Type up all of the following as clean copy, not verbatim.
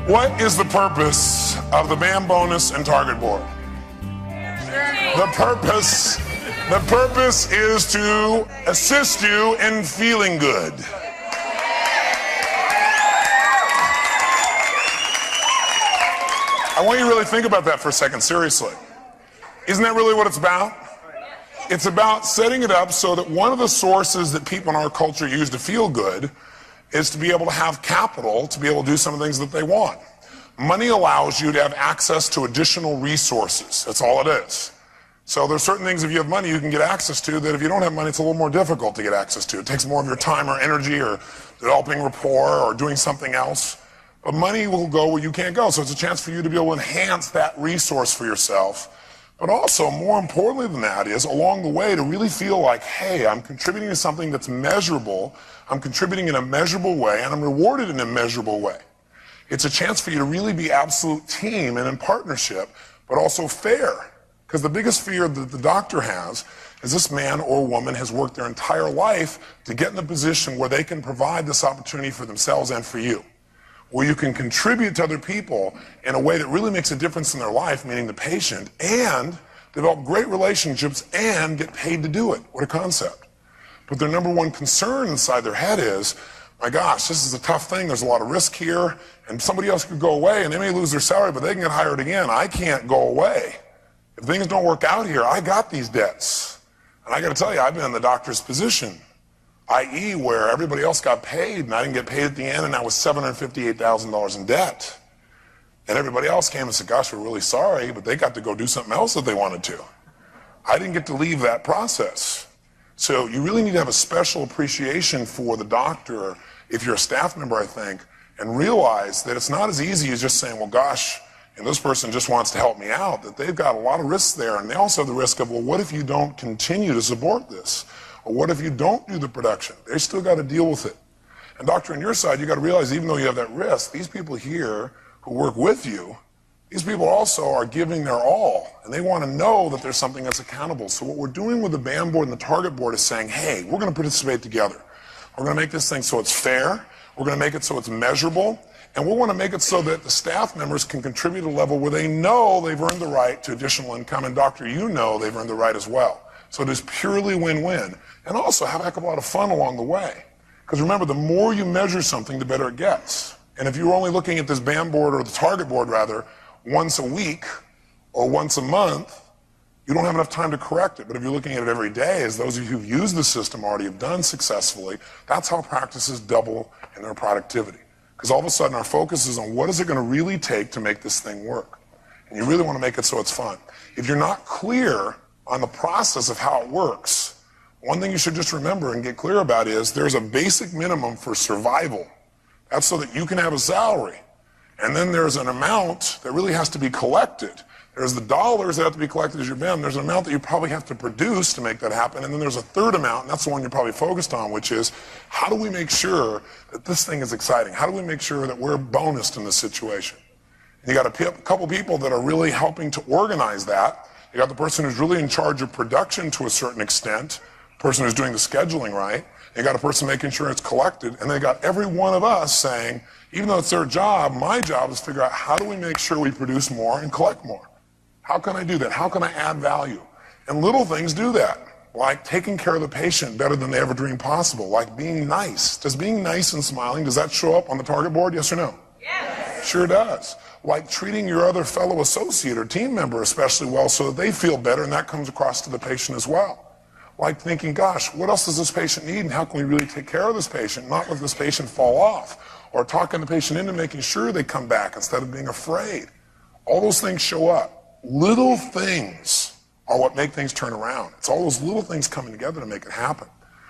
What is the purpose of the BAM bonus and target board? The purpose is to assist you in feeling good. I want you to really think about that for a second, seriously. Isn't that really what it's about? It's about setting it up so that one of the sources that people in our culture use to feel good is to be able to have capital to be able to do some of the things that they want. Money allows you to have access to additional resources. That's all it is. So there's certain things if you have money you can get access to that if you don't have money it's a little more difficult to get access to. It takes more of your time or energy or developing rapport or doing something else. But money will go where you can't go. So it's a chance for you to be able to enhance that resource for yourself. But also, more importantly than that is, along the way, to really feel like, hey, I'm contributing to something that's measurable, I'm contributing in a measurable way, and I'm rewarded in a measurable way. It's a chance for you to really be absolute team and in partnership, but also fair. Because the biggest fear that the doctor has is this man or woman has worked their entire life to get in a position where they can provide this opportunity for themselves and for you. Where you can contribute to other people in a way that really makes a difference in their life, meaning the patient, and develop great relationships and get paid to do it. What a concept. But their number one concern inside their head is, my gosh, this is a tough thing, there's a lot of risk here, and somebody else could go away and they may lose their salary, but they can get hired again. I can't go away. If things don't work out here, I got these debts. And I gotta tell you, I've been in the doctor's position. i.e. where everybody else got paid and I didn't get paid at the end and I was $758,000 in debt. And everybody else came and said, gosh, we're really sorry, but they got to go do something else that they wanted to. I didn't get to leave that process. So you really need to have a special appreciation for the doctor, if you're a staff member, I think, and realize that it's not as easy as just saying, well, gosh, and this person just wants to help me out, that they've got a lot of risks there, and they also have the risk of, well, what if you don't continue to support this? Or what if you don't do the production? They still got to deal with it. And doctor, on your side, you got to realize even though you have that risk, these people here who work with you, these people also are giving their all, and they want to know that there's something that's accountable. So what we're doing with the BAM board and the target board is saying, hey, we're going to participate together. We're going to make this thing so it's fair. We're going to make it so it's measurable. And we want to make it so that the staff members can contribute at a level where they know they've earned the right to additional income. And doctor, you know they've earned the right as well. So it is purely win-win. And also have a heck of a lot of fun along the way. Because remember, the more you measure something, the better it gets. And if you're only looking at this BAM board, or the target board rather, once a week or once a month, you don't have enough time to correct it. But if you're looking at it every day, as those of you who've used the system already have done successfully, that's how practices double in their productivity. Because all of a sudden our focus is on what is it going to really take to make this thing work. And you really want to make it so it's fun. If you're not clear on the process of how it works, one thing you should just remember and get clear about is there's a basic minimum for survival. That's so that you can have a salary. And then there's an amount that really has to be collected. There's the dollars that have to be collected as your BIM. There's an amount that you probably have to produce to make that happen. And then there's a third amount, and that's the one you're probably focused on, which is how do we make sure that this thing is exciting? How do we make sure that we're bonused in this situation? And you got a couple people that are really helping to organize that. You got the person who's really in charge of production to a certain extent, the person who's doing the scheduling right. You got a person making sure it's collected, and they got every one of us saying, even though it's their job, my job is to figure out how do we make sure we produce more and collect more? How can I do that? How can I add value? And little things do that, like taking care of the patient better than they ever dreamed possible, like being nice. Does being nice and smiling, does that show up on the target board, yes or no? Yes. Sure does. Like treating your other fellow associate or team member especially well so that they feel better, and that comes across to the patient as well. Like thinking, gosh, what else does this patient need, and how can we really take care of this patient, not let this patient fall off, or talking the patient into making sure they come back instead of being afraid. All those things show up. Little things are what make things turn around. It's all those little things coming together to make it happen.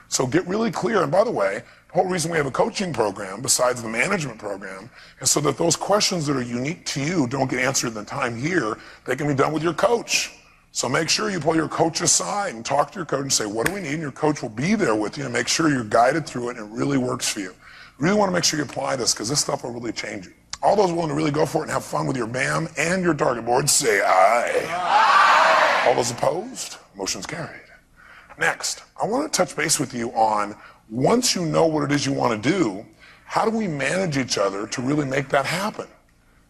So get really clear. And by the way, the whole reason we have a coaching program besides the management program is so that those questions that are unique to you don't get answered in the time here. They can be done with your coach. So make sure you pull your coach aside and talk to your coach and say, what do we need? And your coach will be there with you and make sure you're guided through it and it really works for you. You really want to make sure you apply this because this stuff will really change you. All those willing to really go for it and have fun with your BAM and your target board, say aye. Aye. All those opposed, motion's carried. Next, I want to touch base with you on, once you know what it is you want to do, how do we manage each other to really make that happen?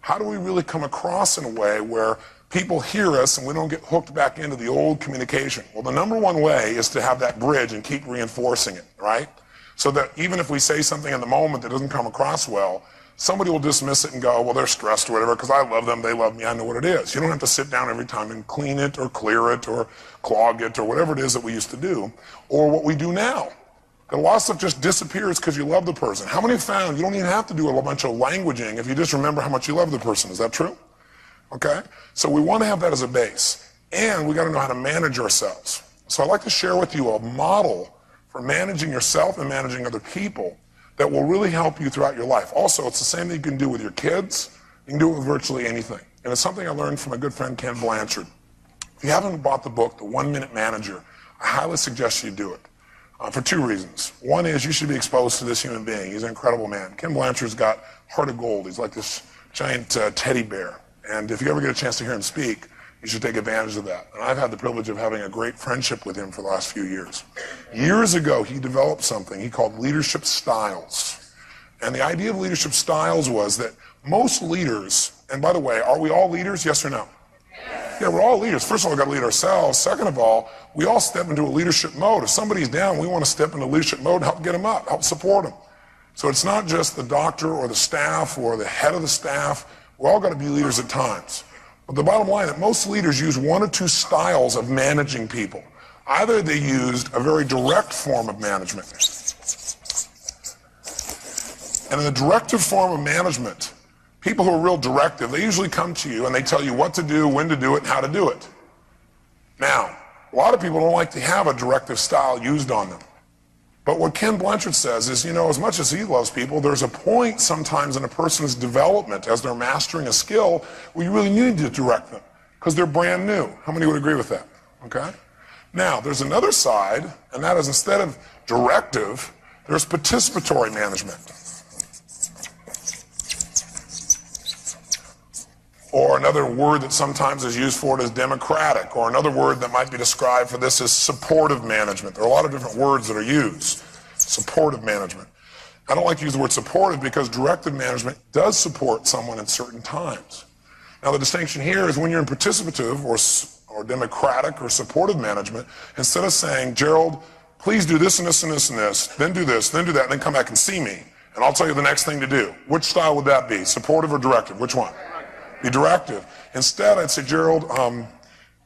How do we really come across in a way where people hear us and we don't get hooked back into the old communication? Well, the number one way is to have that bridge and keep reinforcing it, right? So that even if we say something in the moment that doesn't come across well, somebody will dismiss it and go, well, they're stressed or whatever, because I love them, they love me, I know what it is. You don't have to sit down every time and clean it or clear it or clog it or whatever it is that we used to do, or what we do now. And a lot of stuff just disappears because you love the person. How many have found you don't even have to do a bunch of languaging if you just remember how much you love the person? Is that true? Okay? So we want to have that as a base. And we got to know how to manage ourselves. So I'd like to share with you a model for managing yourself and managing other people that will really help you throughout your life. Also, it's the same thing you can do with your kids. You can do it with virtually anything. And it's something I learned from my good friend Ken Blanchard. If you haven't bought the book, The 1 Minute Manager, I highly suggest you do it. For two reasons. One is you should be exposed to this human being. He's an incredible man. Ken Blanchard's got heart of gold. He's like this giant teddy bear. And if you ever get a chance to hear him speak, you should take advantage of that. And I've had the privilege of having a great friendship with him for the last few years. Years ago, he developed something he called leadership styles. And the idea of leadership styles was that most leaders, and by the way, are we all leaders, yes or no? Yeah, we're all leaders. First of all, we've got to lead ourselves. Second of all, we all step into a leadership mode. If somebody's down, we want to step into leadership mode and help get them up, help support them. So it's not just the doctor or the staff or the head of the staff. We're all got to be leaders at times. But the bottom line is that most leaders use one or two styles of managing people. Either they used a very direct form of management. And in the directive form of management, people who are real directive, they usually come to you and they tell you what to do, when to do it, and how to do it. Now, a lot of people don't like to have a directive style used on them. But what Ken Blanchard says is, you know, as much as he loves people, there's a point sometimes in a person's development as they're mastering a skill where you really need to direct them because they're brand new. How many would agree with that? Okay? Now, there's another side, and that is instead of directive, there's participatory management. Or another word that sometimes is used for it is democratic, or another word that might be described for this is supportive management. There are a lot of different words that are used. Supportive management. I don't like to use the word supportive because directive management does support someone at certain times. Now the distinction here is when you're in participative or democratic or supportive management, instead of saying, Gerald, please do this and this and this and this, then do this, then do that, and then come back and see me, and I'll tell you the next thing to do. Which style would that be? Supportive or directive? Which one? Be directive. Instead, I'd say, Gerald,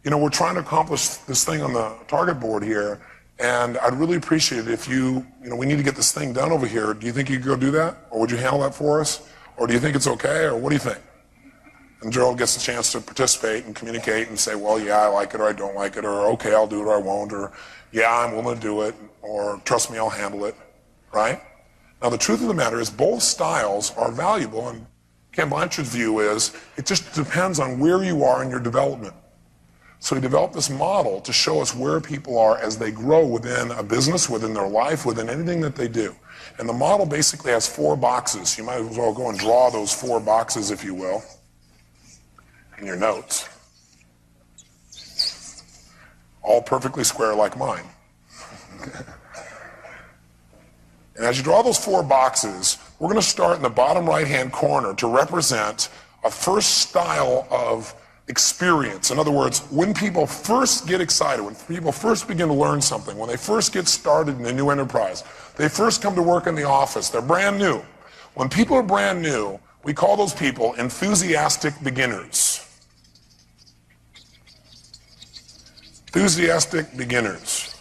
you know, we're trying to accomplish this thing on the target board here, and I'd really appreciate it if you know, we need to get this thing done over here. Do you think you could go do that? Or would you handle that for us? Or do you think it's okay? Or what do you think? And Gerald gets a chance to participate and communicate and say, well, yeah, I like it, or I don't like it, or okay, I'll do it, or I won't, or yeah, I'm willing to do it, or trust me, I'll handle it, right? Now, the truth of the matter is both styles are valuable, and Ken Blanchard's view is it just depends on where you are in your development. So he developed this model to show us where people are as they grow within a business, within their life, within anything that they do. And the model basically has 4 boxes. You might as well go and draw those 4 boxes, if you will, in your notes. All perfectly square like mine. And as you draw those 4 boxes, we're going to start in the bottom right-hand corner to represent a first style of experience. In other words, when people first get excited, when people first begin to learn something, when they first get started in a new enterprise, they first come to work in the office, they're brand new. When people are brand new, we call those people enthusiastic beginners. Enthusiastic beginners.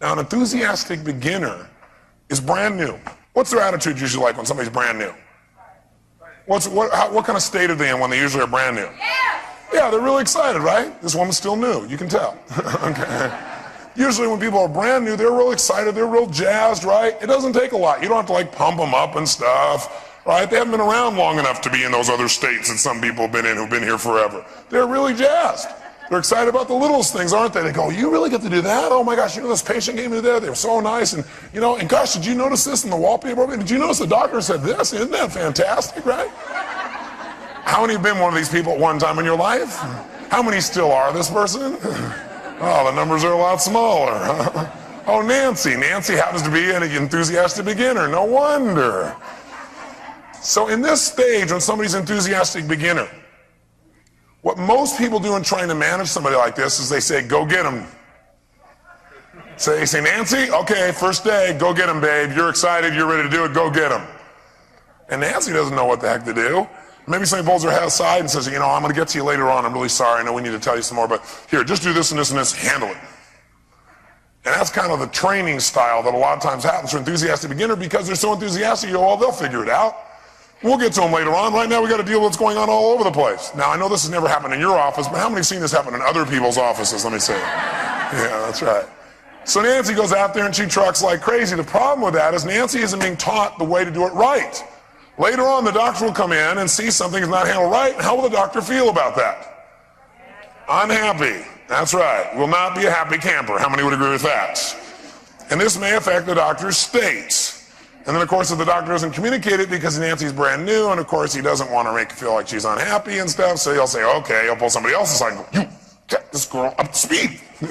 Now, an enthusiastic beginner is brand new. What's their attitude usually like when somebody's brand new? What kind of state are they in when they usually are brand new? Yeah, they're really excited, right? This woman's still new, you can tell. Okay. Usually when people are brand new, they're real excited, they're real jazzed, right? It doesn't take a lot. You don't have to like pump them up and stuff, right? They haven't been around long enough to be in those other states that some people have been in who've been here forever. They're really jazzed. They're excited about the littlest things, aren't they? They go, you really get to do that? Oh my gosh, you know this patient gave me that? They were so nice. And you know, and gosh, did you notice this in the wallpaper? Did you notice the doctor said this? Isn't that fantastic, right? How many have been one of these people at one time in your life? How many still are this person? Oh, the numbers are a lot smaller. Oh, Nancy. Nancy happens to be an enthusiastic beginner. No wonder. So in this stage, when somebody's an enthusiastic beginner, what most people do in trying to manage somebody like this is they say, go get them. So they say, Nancy, okay, first day, go get him, babe. You're excited, you're ready to do it, go get him. And Nancy doesn't know what the heck to do. Maybe somebody pulls her head aside and says, you know, I'm going to get to you later on. I'm really sorry. I know we need to tell you some more, but here, just do this and this and this. Handle it. And that's kind of the training style that a lot of times happens for enthusiastic beginner because they're so enthusiastic, you go, well, they'll figure it out. We'll get to them later on. Right now, we got to deal with what's going on all over the place. Now, I know this has never happened in your office, but how many have seen this happen in other people's offices? Let me say. Yeah, that's right. So Nancy goes out there and she trucks like crazy. The problem with that is Nancy isn't being taught the way to do it right. Later on, the doctor will come in and see something is not handled right. And how will the doctor feel about that? Unhappy. That's right. Will not be a happy camper. How many would agree with that? And this may affect the doctor's state. And then, of course, if the doctor doesn't communicate it because Nancy's brand new, and, of course, he doesn't want to make her feel like she's unhappy and stuff, so he'll say, okay, he'll pull somebody else aside and go, you, get this girl up to speed. Am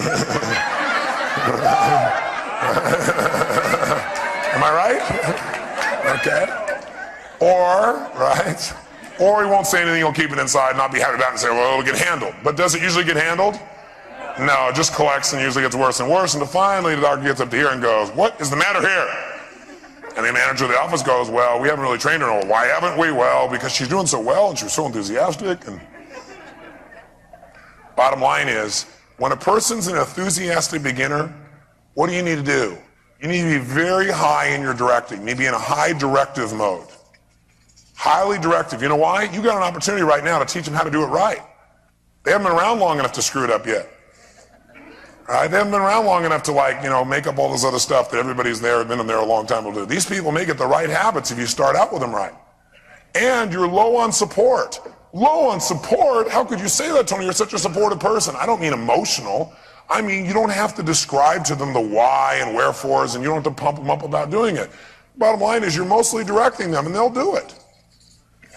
I right? Okay. Or he won't say anything, he'll keep it inside, not be happy about it and say, well, it'll get handled. But does it usually get handled? No, it just collects and usually gets worse and worse. And finally, the doctor gets up to here and goes, what is the matter here? And the manager of the office goes, well, we haven't really trained her. Well, why haven't we? Well, because she's doing so well and she's so enthusiastic. And bottom line is, when a person's an enthusiastic beginner, what do you need to do? You need to be very high in your directing. You need to be in a high directive mode. Highly directive. You know why? You got an opportunity right now to teach them how to do it right. They haven't been around long enough to screw it up yet. Right? They haven't been around long enough to, like, you know, make up all this other stuff that everybody's there, been in there a long time will do. These people may get the right habits if you start out with them right. And you're low on support. Low on support? How could you say that, Tony? You're such a supportive person. I don't mean emotional. I mean, you don't have to describe to them the why and wherefores, and you don't have to pump them up about doing it. Bottom line is you're mostly directing them, and they'll do it.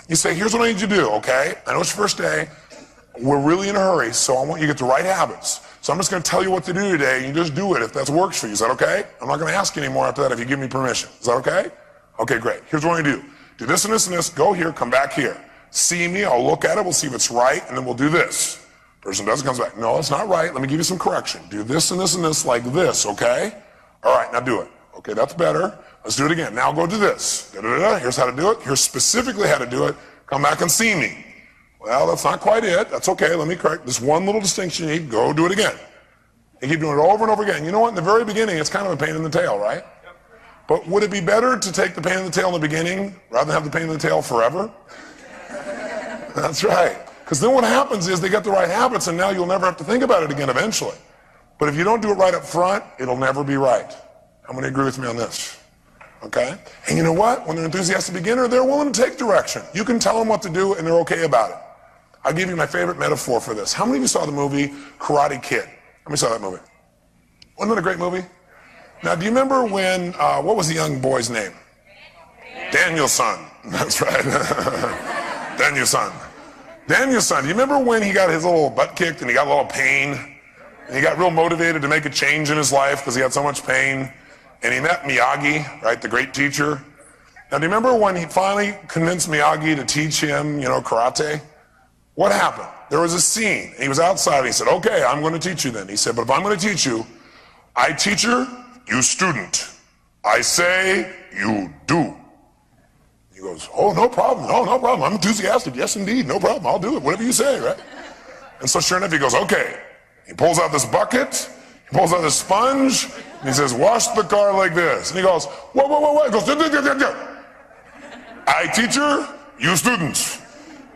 You say, here's what I need you to do, okay? I know it's your first day. We're really in a hurry, so I want you to get the right habits. So I'm just going to tell you what to do today, and you just do it if that works for you. Is that okay? I'm not going to ask you anymore after that if you give me permission. Is that okay? Okay, great. Here's what I'm going to do. Do this and this and this. Go here. Come back here. See me. I'll look at it. We'll see if it's right, and then we'll do this. Person does it, comes back. No, it's not right. Let me give you some correction. Do this and this and this like this, okay? All right, now do it. Okay, that's better. Let's do it again. Now go do this. Da-da-da-da. Here's how to do it. Here's specifically how to do it. Come back and see me. Well, that's not quite it. That's okay. Let me correct this one little distinction you need. Go do it again. You keep doing it over and over again. You know what? In the very beginning, it's kind of a pain in the tail, right? But would it be better to take the pain in the tail in the beginning rather than have the pain in the tail forever? That's right. Because then what happens is they get the right habits, and now you'll never have to think about it again eventually. But if you don't do it right up front, it'll never be right. How many agree with me on this? Okay? And you know what? When they're an enthusiastic beginner, they're willing to take direction. You can tell them what to do, and they're okay about it. I'll give you my favorite metaphor for this. How many of you saw the movie Karate Kid? How many saw that movie? Wasn't that a great movie? Now, do you remember when, what was the young boy's name? Daniel-san. That's right. Daniel-san. Daniel-san, do you remember when he got his little butt kicked and he got a little pain? And he got real motivated to make a change in his life because he had so much pain. And he met Miyagi, right, the great teacher. Now, do you remember when he finally convinced Miyagi to teach him, you know, karate? What happened? There was a scene. He was outside and he said, okay, I'm going to teach you then. He said, but if I'm going to teach you, I teacher, you student. I say, you do. He goes, oh, no problem. No, no problem. I'm enthusiastic. Yes, indeed. No problem. I'll do it. Whatever you say, right? And so sure enough, he goes, okay. He pulls out this bucket. He pulls out this sponge. And he says, wash the car like this. And he goes, whoa, whoa, whoa, whoa. He goes, I teacher, you students.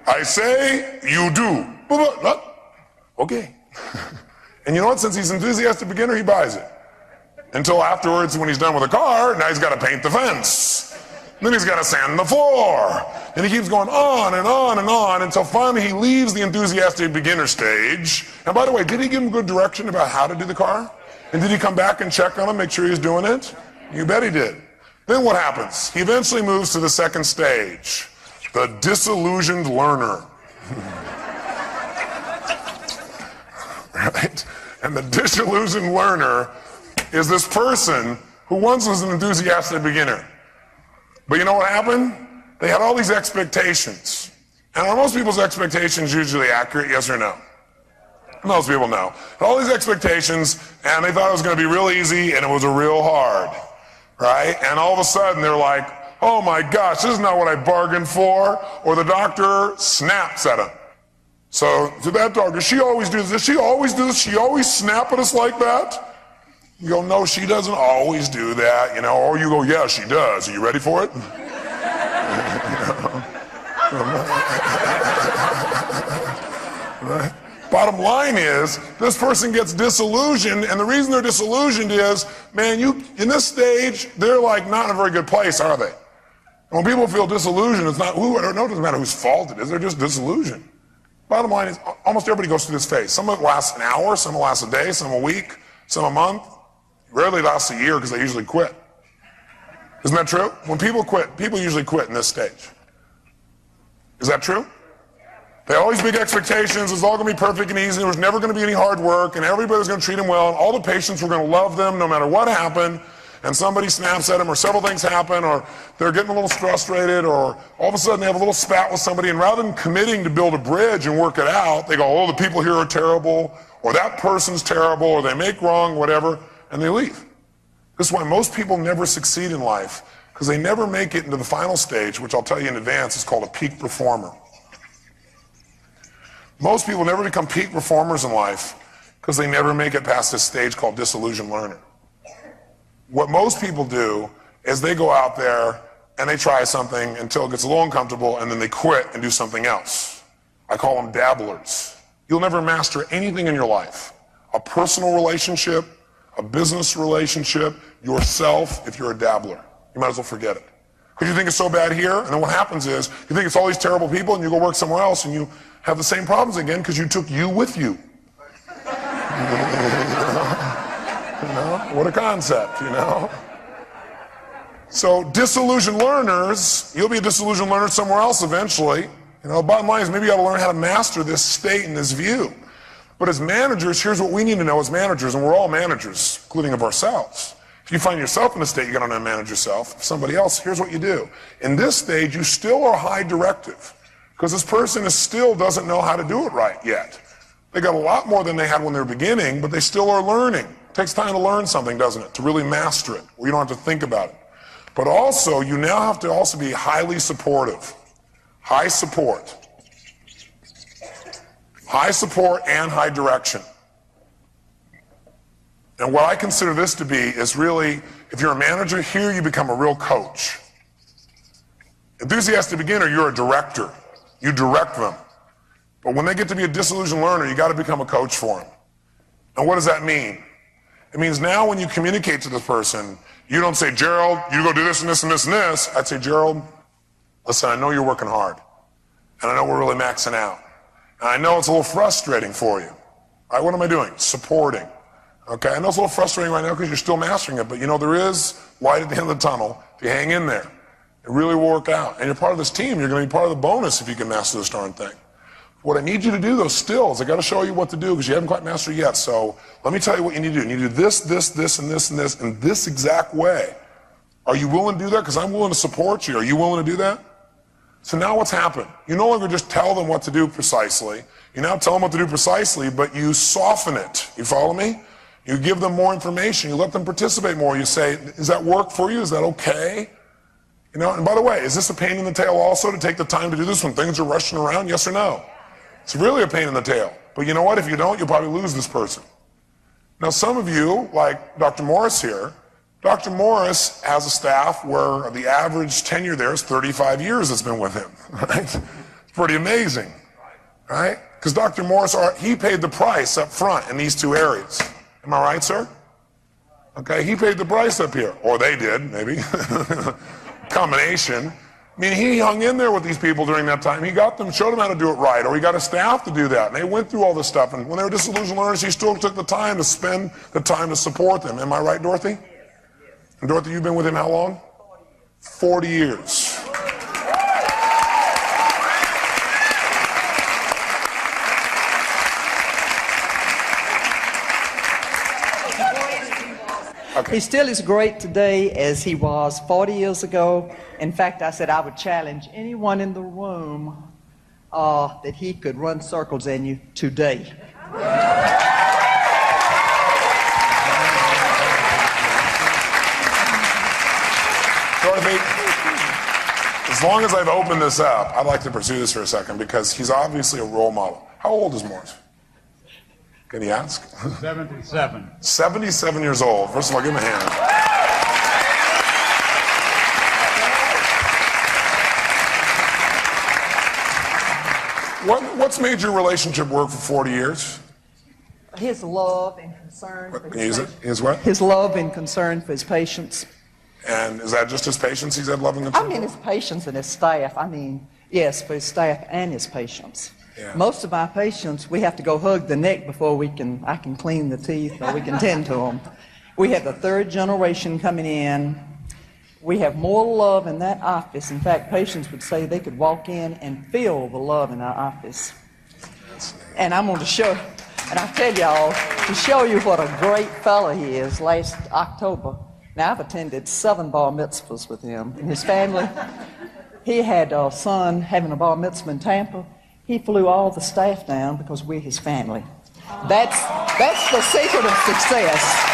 I say, you do. Okay. And you know what? Since he's an enthusiastic beginner, he buys it. Until afterwards, when he's done with the car, now he's got to paint the fence. Then he's got to sand the floor. And he keeps going on and on and on until finally he leaves the enthusiastic beginner stage. And by the way, did he give him good direction about how to do the car? And did he come back and check on him, make sure he's doing it? You bet he did. Then what happens? He eventually moves to the second stage, the disillusioned learner. Right? And the disillusioned learner is this person who once was an enthusiastic beginner. But you know what happened? They had all these expectations. And are most people's expectations usually accurate, yes or no? Most people know. All these expectations, and they thought it was going to be real easy, and it was real hard, right? And all of a sudden, they're like, oh my gosh, this is not what I bargained for, or the doctor snaps at them. So, to that doctor, does she always do this? Does she always do this? She always snap at us like that? You go, no, she doesn't always do that, you know, or you go, yeah, she does. Are you ready for it? Bottom line is, this person gets disillusioned, and the reason they're disillusioned is, man, in this stage, they're like not in a very good place, are they? And when people feel disillusioned, it's not it doesn't matter whose fault it is, they're just disillusioned. Bottom line is, almost everybody goes through this phase. Some of it lasts an hour, some will last a day, some a week, some a month. Rarely lasts a year because they usually quit. Isn't that true? When people quit, people usually quit in this stage. Is that true? They have all these big expectations, it's all going to be perfect and easy, there's never going to be any hard work, and everybody's going to treat them well, and all the patients were going to love them no matter what happened, and somebody snaps at them, or several things happen, or they're getting a little frustrated, or all of a sudden they have a little spat with somebody, and rather than committing to build a bridge and work it out, they go, oh, the people here are terrible, or that person's terrible, or they make wrong, whatever, and they leave. This is why most people never succeed in life, because they never make it into the final stage, which I'll tell you in advance is called a peak performer. Most people never become peak performers in life because they never make it past this stage called disillusioned learner. What most people do is they go out there and they try something until it gets a little uncomfortable, and then they quit and do something else. I call them dabblers. You'll never master anything in your life. A personal relationship, a business relationship, yourself, if you're a dabbler. You might as well forget it. Because you think it's so bad here, and then what happens is you think it's all these terrible people, and you go work somewhere else, and you have the same problems again because you took you with you. What a concept, you know? So disillusioned learners, you'll be a disillusioned learner somewhere else eventually. You know, bottom line is maybe you got to learn how to master this state and this view. But as managers, here's what we need to know as managers, and we're all managers, including of ourselves. If you find yourself in a state, you got to know how to manage yourself. If somebody else, here's what you do. In this stage, you still are high directive. Because this person still doesn't know how to do it right yet. They got a lot more than they had when they were beginning, but they still are learning. It takes time to learn something, doesn't it? To really master it, where you don't have to think about it. But also, you now have to also be highly supportive. High support. High support and high direction. And what I consider this to be is really, if you're a manager, here you become a real coach. Enthusiastic beginner, you're a director. You direct them. But when they get to be a disillusioned learner, you got to become a coach for them. And what does that mean? It means now when you communicate to this person, you don't say, Gerald, you go do this and this and this and this. I'd say, Gerald, listen, I know you're working hard. And I know we're really maxing out. And I know it's a little frustrating for you. All right, what am I doing? Supporting. Okay, I know it's a little frustrating right now because you're still mastering it, but you know there is light at the end of the tunnel if you hang in there. It really will work out. And you're part of this team. You're going to be part of the bonus if you can master this darn thing. What I need you to do, though, still, is I got to show you what to do because you haven't quite mastered it yet. So let me tell you what you need to do. You need to do this, this, this, and this, and this, in this exact way. Are you willing to do that? Because I'm willing to support you. Are you willing to do that? So now what's happened? You no longer just tell them what to do precisely. You now tell them what to do precisely, but you soften it. You follow me? You give them more information. You let them participate more. You say, does that work for you? Is that okay? You know, and by the way, is this a pain in the tail also to take the time to do this when things are rushing around? Yes or no? It's really a pain in the tail. But you know what? If you don't, you'll probably lose this person. Now, some of you, like Dr. Morris here, Dr. Morris has a staff where the average tenure there is 35 years it's been with him. Right? It's pretty amazing. Right? Because Dr. Morris, he paid the price up front in these two areas. Am I right, sir? Okay, he paid the price up here. Or they did, maybe. Combination. I mean, he hung in there with these people during that time. He got them, showed them how to do it right, or he got a staff to do that. And they went through all this stuff. And when they were disillusioned learners, he still took the time to spend the time to support them. Am I right, Dorothy? And Dorothy, you've been with him how long? 40 years. Okay. He still is great today as he was 40 years ago. In fact, I said I would challenge anyone in the room that he could run circles in you today. Dorothy, as long as I've opened this up, I'd like to pursue this for a second because he's obviously a role model. How old is Morris? Can he ask? 77. 77 years old. First of all, give him a hand. What's made your relationship work for 40 years? His love and concern. Can you use it? His what? His love and concern for his patients. And is that just his patients he's had love and concern? I mean his patients and his staff. I mean, yes, for his staff and his patients. Yeah. Most of my patients, we have to go hug the neck before I can clean the teeth or we can tend to them. We have the third generation coming in. We have more love in that office. In fact, patients would say they could walk in and feel the love in our office. And I'm going to show, and I tell y'all, to show you what a great fellow he is, last October, now I've attended 7 bar mitzvahs with him and his family. He had a son having a bar mitzvah in Tampa. He flew all the staff down because we're his family. That's the secret of success.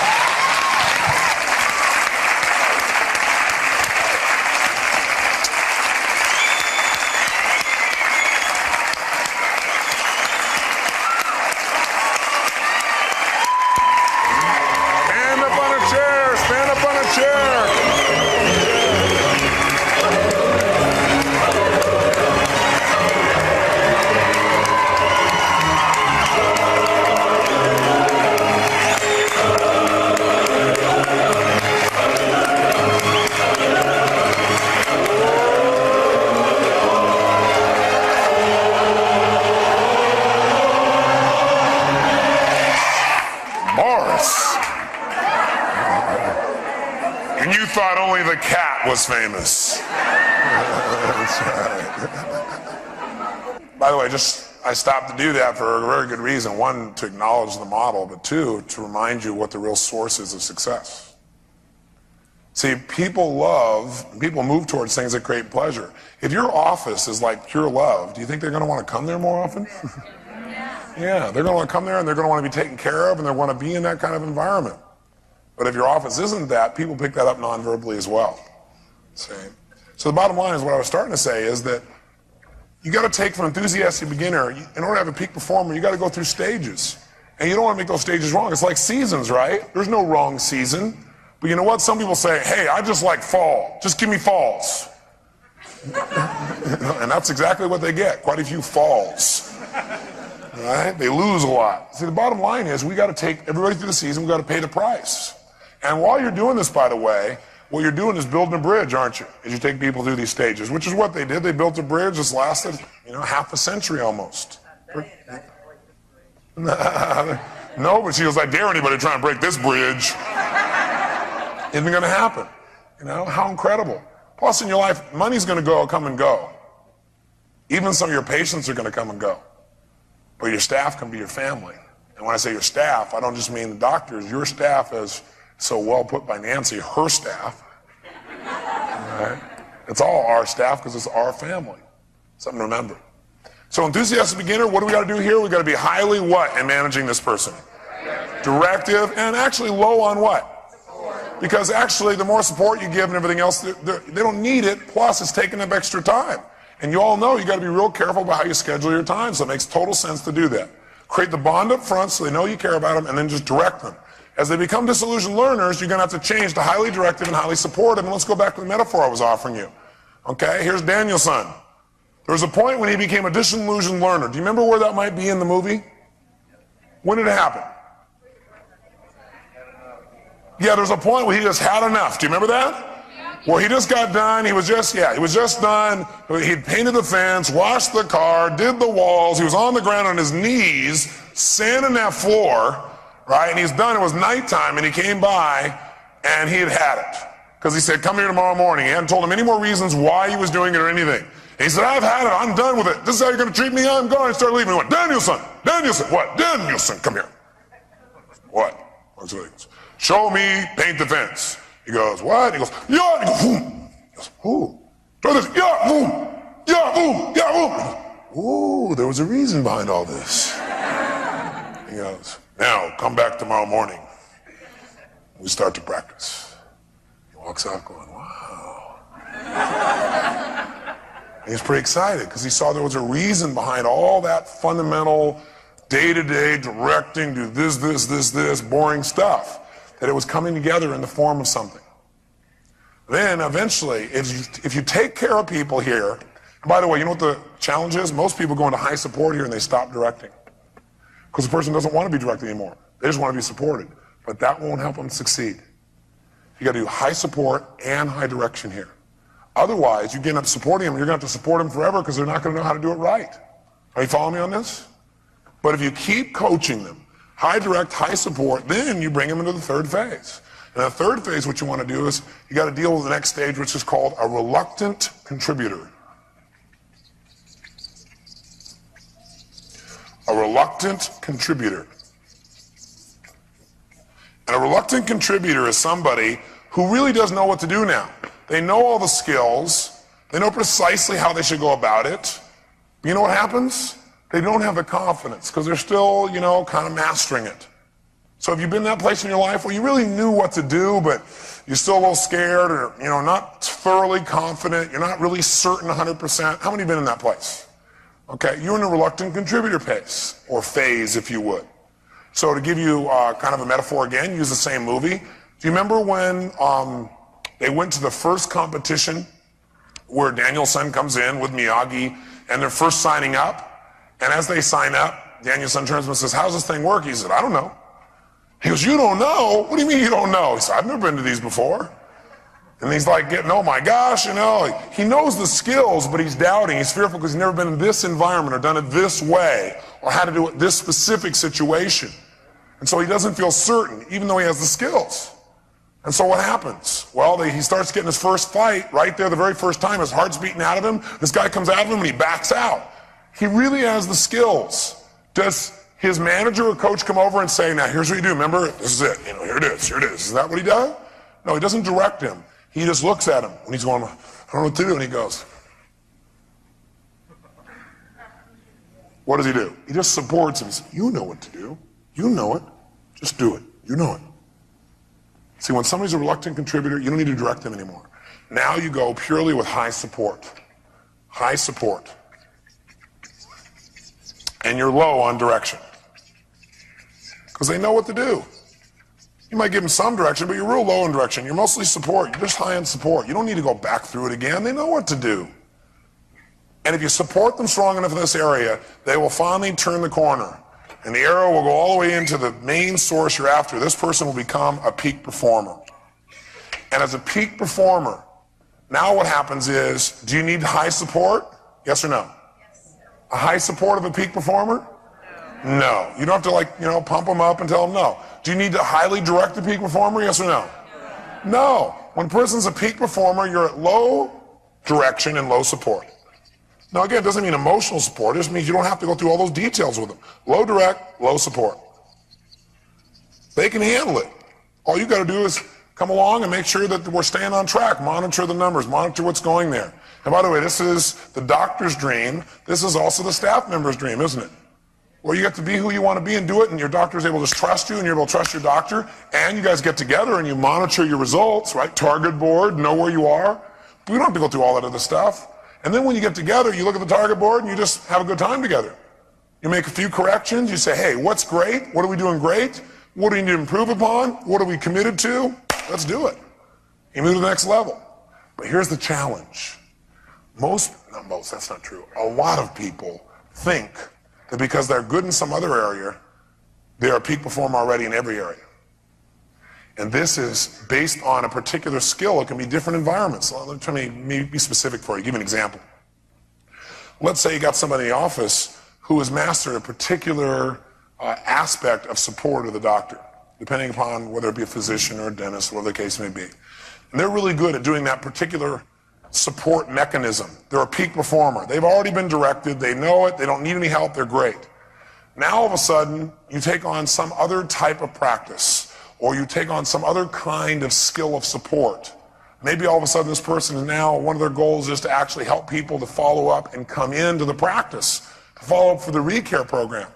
Thought only the cat was famous. That's right. By the way, I stopped to do that for a very good reason. One, to acknowledge the model, but two, to remind you what the real source is of success. See, people move towards things that create pleasure. If your office is like pure love, do you think they're going to want to come there more often? Yeah, they're going to want to come there and they're going to want to be taken care of and they want to be in that kind of environment. But if your office isn't that, people pick that up non-verbally as well. See? So the bottom line is what I was starting to say is that you got to take from enthusiastic beginner, in order to have a peak performer, you got to go through stages. And you don't want to make those stages wrong. It's like seasons, right? There's no wrong season. But you know what? Some people say, hey, I just like fall. Just give me falls. And that's exactly what they get, quite a few falls. All right? They lose a lot. See, the bottom line is we got to take everybody through the season. We got to pay the price. And while you're doing this, by the way, what you're doing is building a bridge, aren't you? As you take people through these stages, which is what they did. They built a bridge that's lasted, half a century almost. No, but she was like, dare anybody try and break this bridge. Isn't going to happen. How incredible. Plus in your life, money's going to come and go. Even some of your patients are going to come and go. But your staff can be your family. And when I say your staff, I don't just mean the doctors. Your staff is so well put by Nancy, her staff. Right? It's all our staff because it's our family. Something to remember. So enthusiastic beginner, what do we got to do here? We got to be highly what in managing this person? Directive, and actually low on what? Because actually the more support you give and everything else, they don't need it, plus it's taking up extra time. And you all know you got to be real careful about how you schedule your time, so it makes total sense to do that. Create the bond up front so they know you care about them, and then just direct them. As they become disillusioned learners, you're going to have to change to highly directive and highly supportive. And let's go back to the metaphor I was offering you. Okay, here's Danielson. There was a point when he became a disillusioned learner. Do you remember where that might be in the movie? When did it happen? Yeah, there's a point where he just had enough. Do you remember that? Well, he just got done. He was just done. He'd painted the fence, washed the car, did the walls. He was on the ground on his knees, sanding that floor. Right, and he's done. It was nighttime, and he came by, and he had it. Because he said, come here tomorrow morning. He hadn't told him any more reasons why he was doing it or anything. And he said, I've had it. I'm done with it. This is how you're going to treat me? I'm going. And started leaving. He went, Danielson. What? Danielson, come here. What? show me paint the fence. He goes, what? He goes, yeah. He goes, boom. He goes, ooh. Try this, yeah, boom. Yeah, boom. Yeah, boom. Ooh, there was a reason behind all this. He goes, now come back tomorrow morning. We start to practice. He walks out going, wow. And he's pretty excited because he saw there was a reason behind all that fundamental day-to-day directing, do this, boring stuff, that it was coming together in the form of something. Then eventually, if you take care of people here, and by the way, you know what the challenge is? Most people go into high support here and they stop directing because the person doesn't want to be directed anymore. They just want to be supported. But that won't help them succeed. You got to do high support and high direction here. Otherwise, you end up supporting them, and you're going to have to support them forever because they're not going to know how to do it right. Are you following me on this? But if you keep coaching them, high direct, high support, then you bring them into the third phase. And the third phase, what you want to do is you got to deal with the next stage, which is called a reluctant contributor. A reluctant contributor. And a reluctant contributor is somebody who really doesn't know what to do now. They know all the skills. They know precisely how they should go about it. But you know what happens? They don't have the confidence because they're still, kind of mastering it. So have you been in that place in your life where you really knew what to do, but you're still a little scared or, not thoroughly confident? You're not really certain 100%. How many have been in that place? Okay, you're in a reluctant contributor pace, or phase, if you would. So to give you kind of a metaphor again, use the same movie. Do you remember when they went to the first competition where Daniel-san comes in with Miyagi and they're first signing up? And as they sign up, Daniel-san turns to him and says, how's this thing work? He said, I don't know. He goes, you don't know? What do you mean you don't know? He said, I've never been to these before. And he's like getting, oh my gosh, he knows the skills, but he's doubting. He's fearful because he's never been in this environment or done it this way or had to do it this specific situation. And so he doesn't feel certain, even though he has the skills. And so what happens? Well, he starts getting his first fight right there the very first time. His heart's beating out of him. This guy comes out of him and he backs out. He really has the skills. Does his manager or coach come over and say, now here's what you do, remember? This is it. Here it is. Is that what he does? No, he doesn't direct him. He just looks at him when he's going, I don't know what to do, and he goes. What does he do? He just supports him. He says, you know what to do. You know it. Just do it. You know it. See, when somebody's a reluctant contributor, you don't need to direct them anymore. Now you go purely with high support. High support. And you're low on direction. Because they know what to do. You might give them some direction, but you're real low in direction. You're mostly support. You're just high on support. You don't need to go back through it again. They know what to do. And if you support them strong enough in this area, they will finally turn the corner. And the arrow will go all the way into the main source you're after. This person will become a peak performer. And as a peak performer, now what happens is, do you need high support? Yes or no? Yes. A high support of a peak performer? No. You don't have to pump them up and tell them no. Do you need to highly direct a peak performer? Yes or no? No. When a person's a peak performer, you're at low direction and low support. Now again, it doesn't mean emotional support. It just means you don't have to go through all those details with them. Low direct, low support. They can handle it. All you got to do is come along and make sure that we're staying on track. Monitor the numbers. Monitor what's going there. And by the way, this is the doctor's dream. This is also the staff member's dream, isn't it? Where you get to be who you want to be and do it, and your doctor's able to trust you, and you're able to trust your doctor, and you guys get together and you monitor your results, right? Target board, know where you are. But we don't have to go through all that other stuff. And then when you get together, you look at the target board and you just have a good time together. You make a few corrections. You say, hey, what's great? What are we doing great? What do we need to improve upon? What are we committed to? Let's do it. You move to the next level. But here's the challenge. Not most, that's not true. A lot of people think that because they're good in some other area, they're a peak performer already in every area. And this is based on a particular skill. It can be different environments. So let me be specific for you. Give you an example. Let's say you got somebody in the office who has mastered a particular aspect of support of the doctor, depending upon whether it be a physician or a dentist, whatever the case may be. And they're really good at doing that particular support mechanism. They're a peak performer. They've already been directed. They know it. They don't need any help. They're great. Now all of a sudden, you take on some other type of practice, or you take on some other kind of skill of support. Maybe all of a sudden this person is now, one of their goals is to actually help people to follow up and come into the practice, to follow up for the ReCare program.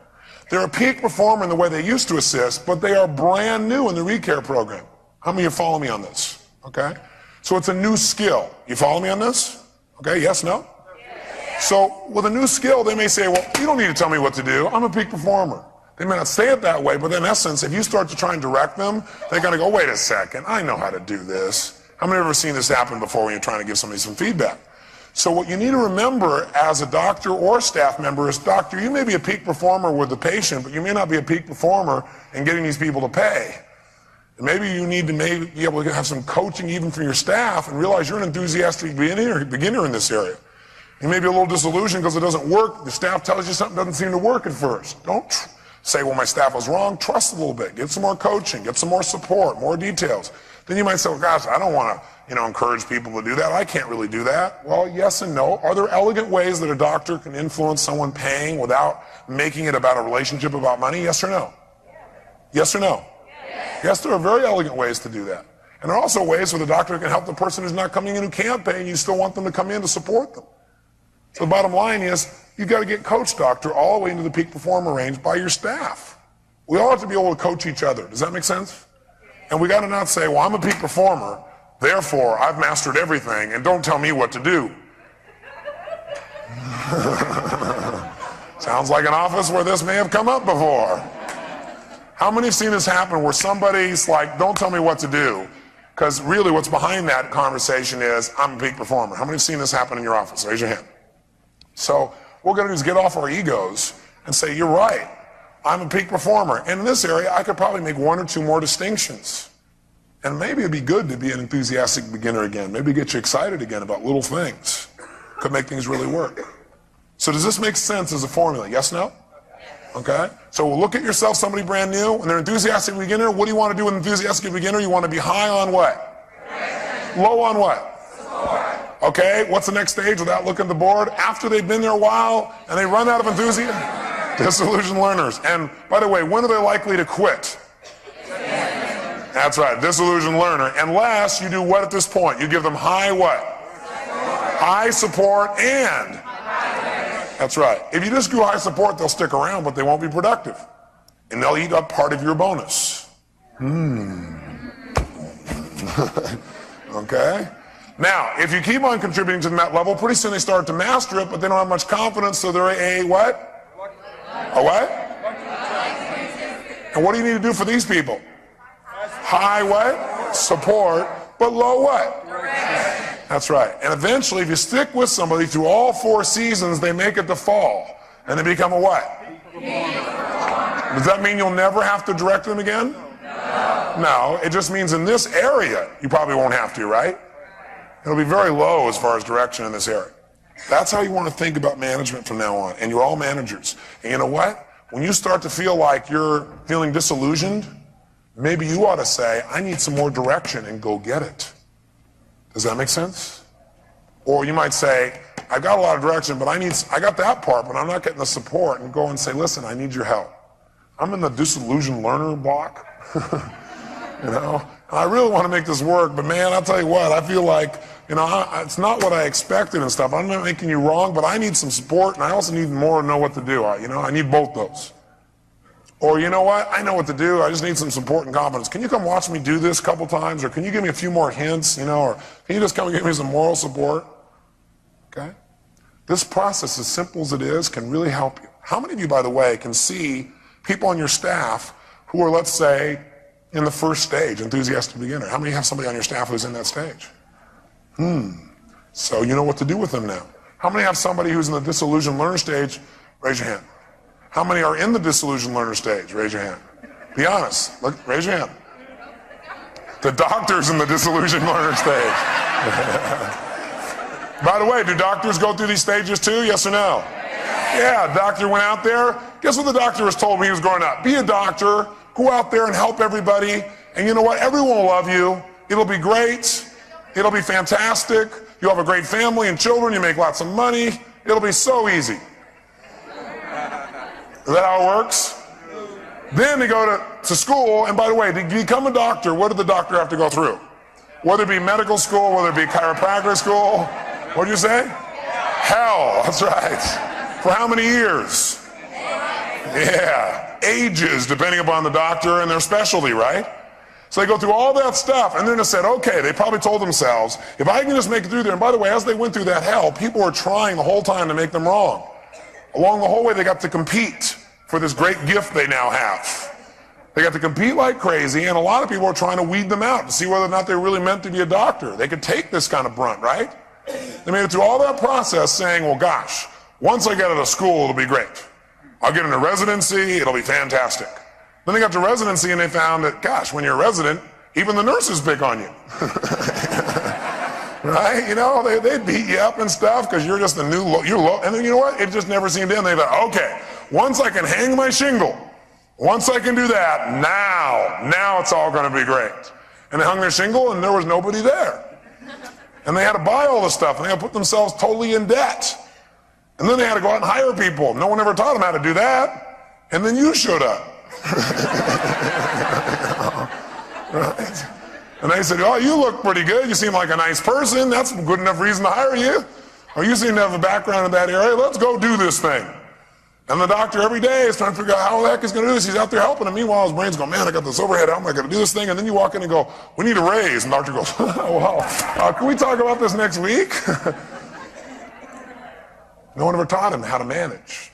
They're a peak performer in the way they used to assist, but they are brand new in the ReCare program. How many of you follow me on this? Okay? So it's a new skill. You follow me on this? Okay, yes, no? Yes. So with a new skill, they may say, well, you don't need to tell me what to do. I'm a peak performer. They may not say it that way, but in essence, if you start to try and direct them, they're going to go, wait a second, I know how to do this. How many of you ever seen this happen before when you're trying to give somebody some feedback? So what you need to remember as a doctor or staff member is, doctor, you may be a peak performer with the patient, but you may not be a peak performer in getting these people to pay. And maybe you need to be able to have some coaching even for your staff and realize you're an enthusiastic beginner in this area. You may be a little disillusioned because it doesn't work. The staff tells you something doesn't seem to work at first. Don't say, well, my staff was wrong. Trust a little bit. Get some more coaching. Get some more support, more details. Then you might say, well, gosh, I don't want to encourage people to do that. I can't really do that. Well, yes and no. Are there elegant ways that a doctor can influence someone paying without making it about a relationship about money? Yes or no? Yes or no? Yes, there are very elegant ways to do that. And there are also ways where the doctor can help the person who's not coming in who can't pay, and you still want them to come in to support them. So the bottom line is, you've got to get coached, doctor, all the way into the peak performer range by your staff. We all have to be able to coach each other. Does that make sense? And we got to not say, well, I'm a peak performer, therefore I've mastered everything, and don't tell me what to do. Sounds like an office where this may have come up before. How many have seen this happen where somebody's like, don't tell me what to do? Because really what's behind that conversation is, I'm a peak performer. How many have seen this happen in your office? Raise your hand. So what we're going to do is get off our egos and say, you're right. I'm a peak performer. And in this area, I could probably make one or two more distinctions. And maybe it'd be good to be an enthusiastic beginner again. Maybe get you excited again about little things. Could make things really work. So does this make sense as a formula? Yes, no? Okay? So we'll look at yourself, somebody brand new, and they're an enthusiastic beginner. What do you want to do with an enthusiastic beginner? You want to be high on what? Low on what? Okay, what's the next stage without looking at the board? After they've been there a while and they run out of enthusiasm? Disillusioned learners. And by the way, when are they likely to quit? That's right, disillusioned learner. Unless you do what at this point? You give them high what? High support and? That's right. If you just do high support, they'll stick around, but they won't be productive. And they'll eat up part of your bonus. Okay? Now, if you keep on contributing to that level, pretty soon they start to master it, but they don't have much confidence, so they're a what? A what? And what do you need to do for these people? High what? Support, but low what? That's right. And eventually, if you stick with somebody through all 4 seasons, they make it to fall, and they become a what? Does that mean you'll never have to direct them again? No, it just means in this area, you probably won't have to, right? It'll be very low as far as direction in this area. That's how you want to think about management from now on. And you're all managers. And you know what? When you start to feel like you're feeling disillusioned, maybe you ought to say, I need some more direction, and go get it. Does that make sense? Or you might say, I've got a lot of direction, but I got that part, but I'm not getting the support, and go and say, listen, I need your help. I'm in the disillusioned learner block. And I really want to make this work, but man, I'll tell you what, I feel like, it's not what I expected and stuff. I'm not making you wrong, but I need some support, and I also need more to know what to do. I need both those. Or you know what, I know what to do, I just need some support and confidence. Can you come watch me do this a couple times, or can you give me a few more hints, or can you just come and give me some moral support? Okay? This process, as simple as it is, can really help you. How many of you, by the way, can see people on your staff who are, let's say, in the first stage, enthusiastic beginner? How many have somebody on your staff who's in that stage? So you know what to do with them now. How many have somebody who's in the disillusioned learner stage? Raise your hand. How many are in the disillusioned learner stage? Raise your hand. Be honest. Look, raise your hand. The doctor's in the disillusioned learner stage. By the way, do doctors go through these stages too? Yes or no? Yeah, doctor went out there. Guess what the doctor was told when he was growing up? Be a doctor. Go out there and help everybody. And you know what? Everyone will love you. It'll be great. It'll be fantastic. You'll have a great family and children. You make lots of money. It'll be so easy. Is that how it works? Then they go to school, and by the way, to become a doctor, what did the doctor have to go through? Whether it be medical school, whether it be chiropractic school, what did you say? Hell, that's right. For how many years? Yeah, ages, depending upon the doctor and their specialty, right? So they go through all that stuff, and then they said, okay, they probably told themselves, if I can just make it through there, and by the way, as they went through that hell, people were trying the whole time to make them wrong. Along the whole way, they got to compete for this great gift they now have. They got to compete like crazy, and a lot of people are trying to weed them out to see whether or not they're really meant to be a doctor. They could take this kind of brunt, right? They made it through all that process saying, well, gosh, once I get out of school, it'll be great. I'll get into residency, it'll be fantastic. Then they got to residency, and they found that, gosh, when you're a resident, even the nurses pick on you. Right? You know, they beat you up and stuff because you're just the new, and then you know what? It just never seemed to end. They thought, okay, once I can hang my shingle, once I can do that, now it's all going to be great. And they hung their shingle, and there was nobody there. And they had to buy all this stuff, and they had to put themselves totally in debt. And then they had to go out and hire people. No one ever taught them how to do that. And then you showed up. Right? And they said, oh, you look pretty good. You seem like a nice person. That's a good enough reason to hire you. Or you seem to have a background in that area. Let's go do this thing. And the doctor every day is trying to figure out how the heck he's going to do this. He's out there helping him. Meanwhile, his brain's going, man, I got this overhead. How am I going to do this thing? And then you walk in and go, we need a raise. And the doctor goes, well, can we talk about this next week? No one ever taught him how to manage.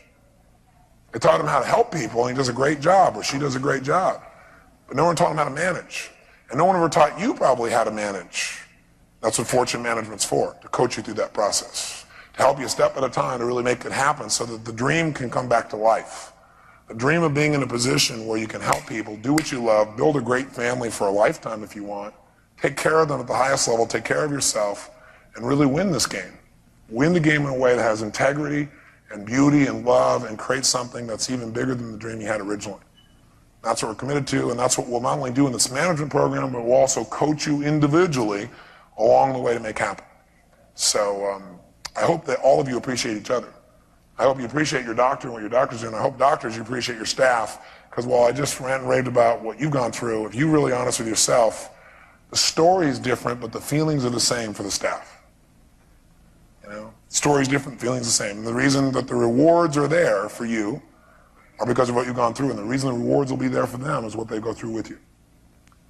They taught him how to help people, and he does a great job, or she does a great job. But no one taught him how to manage. And no one ever taught you probably how to manage. That's what fortune management's for, to coach you through that process, to help you a step at a time to really make it happen so that the dream can come back to life. The dream of being in a position where you can help people, do what you love, build a great family for a lifetime if you want, take care of them at the highest level, take care of yourself, and really win this game. Win the game in a way that has integrity and beauty and love and create something that's even bigger than the dream you had originally. That's what we're committed to, and that's what we'll not only do in this management program, but we'll also coach you individually along the way to make happen. So I hope that all of you appreciate each other. I hope you appreciate your doctor and what your doctor's doing. I hope doctors, you appreciate your staff, because while I just rant and raved about what you've gone through, if you're really honest with yourself, the story is different, but the feelings are the same for the staff. You know, story's different, feelings the same. And the reason that the rewards are there for you are because of what you've gone through, and the reason the rewards will be there for them is what they go through with you.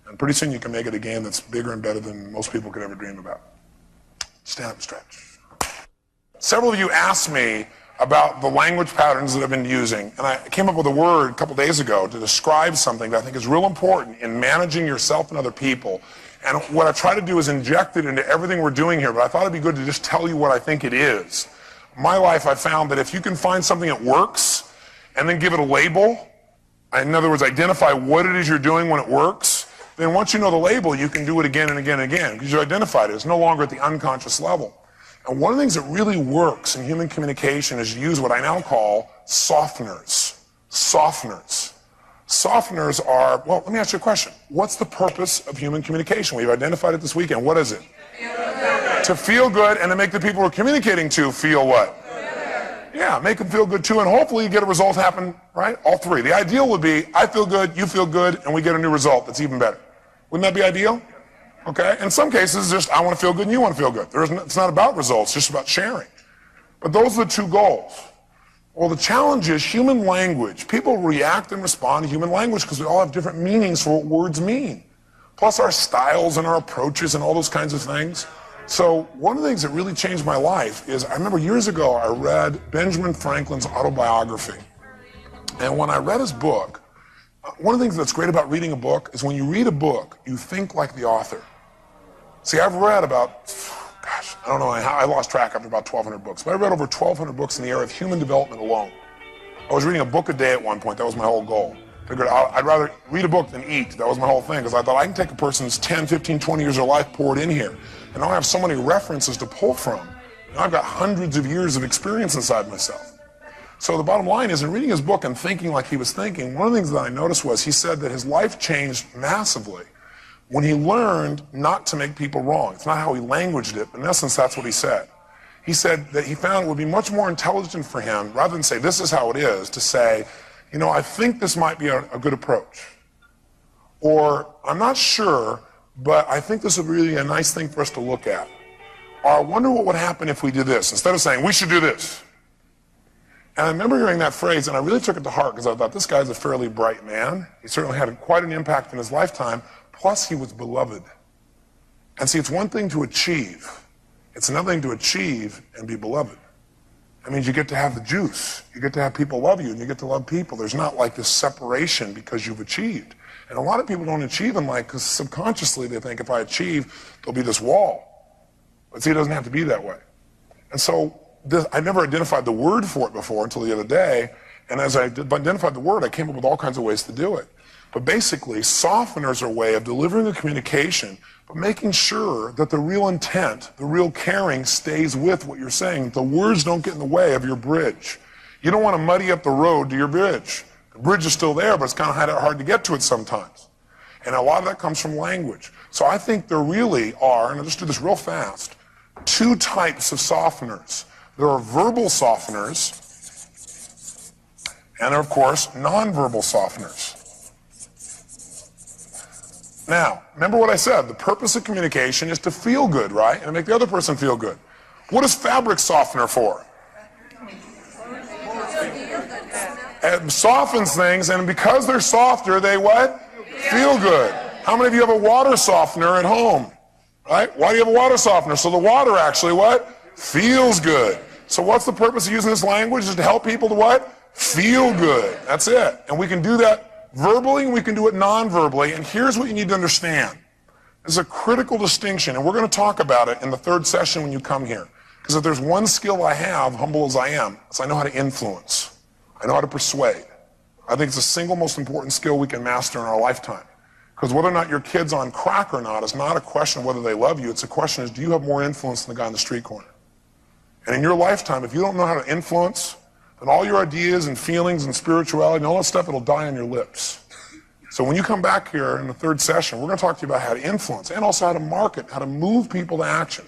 And pretty soon you can make it a game that's bigger and better than most people could ever dream about. Stand up and stretch. Several of you asked me about the language patterns that I've been using, and I came up with a word a couple days ago to describe something that I think is real important in managing yourself and other people. And what I try to do is inject it into everything we're doing here, but I thought it'd be good to just tell you what I think it is. In my life, I found that if you can find something that works and then give it a label, in other words, identify what it is you're doing when it works, then once you know the label, you can do it again and again and again, because you identified it. It's no longer at the unconscious level. And one of the things that really works in human communication is to use what I now call softeners. Softeners. Softeners are, well, let me ask you a question. What's the purpose of human communication? We've identified it this weekend. What is it? To feel good and to make the people we're communicating to feel what? Yeah, make them feel good too, and hopefully you get a result happen, right? All three. The ideal would be, I feel good, you feel good, and we get a new result that's even better. Wouldn't that be ideal? Okay? In some cases, just I want to feel good and you want to feel good. It's not about results, it's just about sharing. But those are the two goals. Well, the challenge is human language. People react and respond to human language because we all have different meanings for what words mean. Plus our styles and our approaches and all those kinds of things. So one of the things that really changed my life is I remember years ago I read Benjamin Franklin's autobiography. And when I read his book, one of the things that's great about reading a book is when you read a book, you think like the author. See, I've read about, I don't know, I lost track after about 1,200 books, but I read over 1,200 books in the area of human development alone. I was reading a book a day at one point. That was my whole goal. Figured I'd rather read a book than eat. That was my whole thing, because I thought I can take a person's 10, 15, 20 years of life, pour it in here. And now I have so many references to pull from. Now I've got hundreds of years of experience inside myself. So the bottom line is, in reading his book and thinking like he was thinking, one of the things that I noticed was he said that his life changed massively when he learned not to make people wrong. It's not how he languaged it, but in essence, that's what he said. He said that he found it would be much more intelligent for him, rather than say, this is how it is, to say, you know, I think this might be a good approach. Or, I'm not sure, but I think this would be really a nice thing for us to look at. Or, I wonder what would happen if we did this, instead of saying, we should do this. And I remember hearing that phrase, and I really took it to heart, because I thought, this guy's a fairly bright man. He certainly had quite an impact in his lifetime, plus he was beloved. And see, it's one thing to achieve. It's another thing to achieve and be beloved. That means you get to have the juice. You get to have people love you, and you get to love people. There's not like this separation because you've achieved. And a lot of people don't achieve in life because subconsciously they think, if I achieve, there'll be this wall. But see, it doesn't have to be that way. And so I never identified the word for it before until the other day. And as I identified the word, I came up with all kinds of ways to do it. But basically, softeners are a way of delivering a communication, but making sure that the real intent, the real caring stays with what you're saying. The words don't get in the way of your bridge. You don't want to muddy up the road to your bridge. The bridge is still there, but it's kind of hard to get to it sometimes. And a lot of that comes from language. So I think there really are, and I'll just do this real fast, two types of softeners. There are verbal softeners, and there are, of course, nonverbal softeners. Now, remember what I said. The purpose of communication is to feel good, right? And make the other person feel good. What is fabric softener for? It softens things, and because they're softer, they what? Feel good. How many of you have a water softener at home? Right? Why do you have a water softener? So the water actually what? Feels good. So what's the purpose of using this language? Is to help people to what? Feel good. That's it. And we can do that verbally, and we can do it non-verbally. And here's what you need to understand. There's a critical distinction, and we're going to talk about it in the third session when you come here. Because if there's one skill I have, humble as I am, is I know how to influence. I know how to persuade. I think it's the single most important skill we can master in our lifetime. Because whether or not your kid's on crack or not is not a question of whether they love you. It's a question is, do you have more influence than the guy on the street corner? And in your lifetime, if you don't know how to influence, then all your ideas and feelings and spirituality and all that stuff, it'll die on your lips. So when you come back here in the third session, we're going to talk to you about how to influence and also how to market, how to move people to action.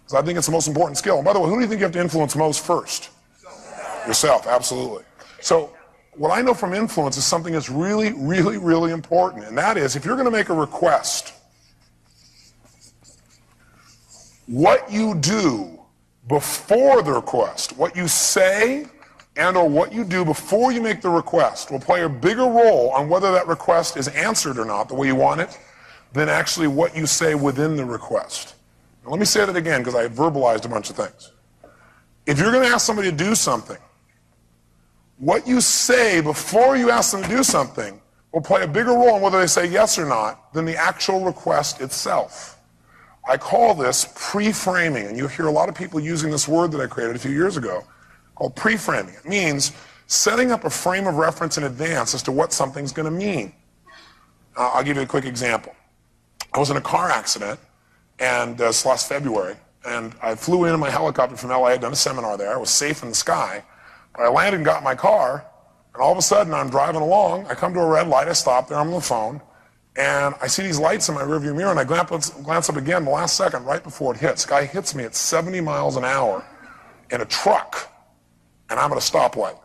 Because I think it's the most important skill. And by the way, who do you think you have to influence most first? Yourself, absolutely. So what I know from influence is something that's really, really, really important. And that is, if you're going to make a request, what you do before the request, what you say and or what you do before you make the request will play a bigger role on whether that request is answered or not the way you want it than actually what you say within the request. Now, let me say that again because I verbalized a bunch of things. If you're going to ask somebody to do something, what you say before you ask them to do something will play a bigger role in whether they say yes or not than the actual request itself. I call this pre-framing, and you'll hear a lot of people using this word that I created a few years ago called pre-framing. It means setting up a frame of reference in advance as to what something's going to mean. I'll give you a quick example. I was in a car accident and this last February, and I flew in my helicopter from LA. I'd done a seminar there. I was safe in the sky. But I landed and got in my car, and all of a sudden I'm driving along. I come to a red light. I stop there. I'm on the phone. And I see these lights in my rearview mirror, and I glance up again the last second right before it hits. Guy hits me at 70 miles an hour in a truck, and I'm at a stoplight.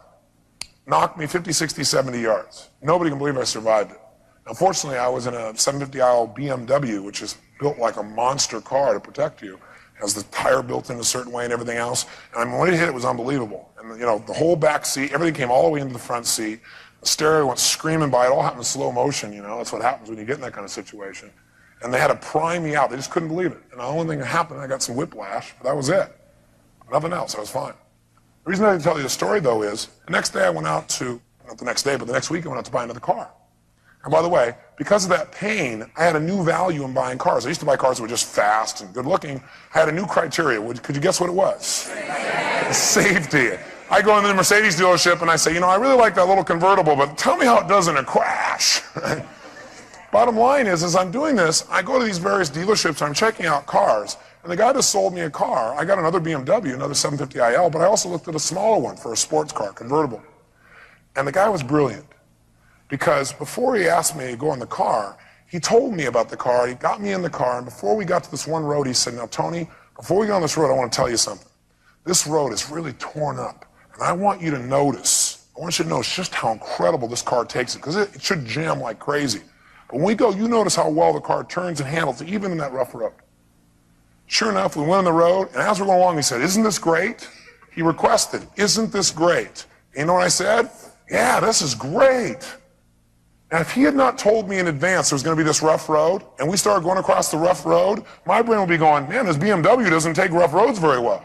Knocked me 50, 60, 70 yards. Nobody can believe I survived it. Unfortunately, I was in a 750i BMW, which is built like a monster car to protect you. It has the tire built in a certain way and everything else. And when it hit, it was unbelievable. And you know, the whole back seat, everything came all the way into the front seat. The stereo went screaming by. It all happened in slow motion, you know. That's what happens when you get in that kind of situation. And they had to prime me out. They just couldn't believe it. And the only thing that happened, I got some whiplash, but that was it. Nothing else. I was fine. The reason I didn't tell you the story, though, is the next day I went out to, not the next day, but the next week I went out to buy another car. And by the way, because of that pain, I had a new value in buying cars. I used to buy cars that were just fast and good looking. I had a new criteria. Could you guess what it was? Safety. I go into the Mercedes dealership and I say, you know, I really like that little convertible, but tell me how it does in a crash. Bottom line is, as I'm doing this, I go to these various dealerships, I'm checking out cars, and the guy just sold me a car. I got another BMW, another 750iL, but I also looked at a smaller one for a sports car, convertible. And the guy was brilliant, because before he asked me to go in the car, he told me about the car, he got me in the car, and before we got to this one road, he said, now Tony, before we get on this road, I want to tell you something. This road is really torn up, and I want you to notice I want you to notice just how incredible this car takes it, because it should jam like crazy. But when we go, you notice how well the car turns and handles it, even in that rough road. Sure enough, we went on the road, and as we're going along, he said, isn't this great? He requested, isn't this great? And you know what I said? Yeah, this is great. And if he had not told me in advance there was going to be this rough road, and we started going across the rough road, my brain would be going, man, this BMW doesn't take rough roads very well.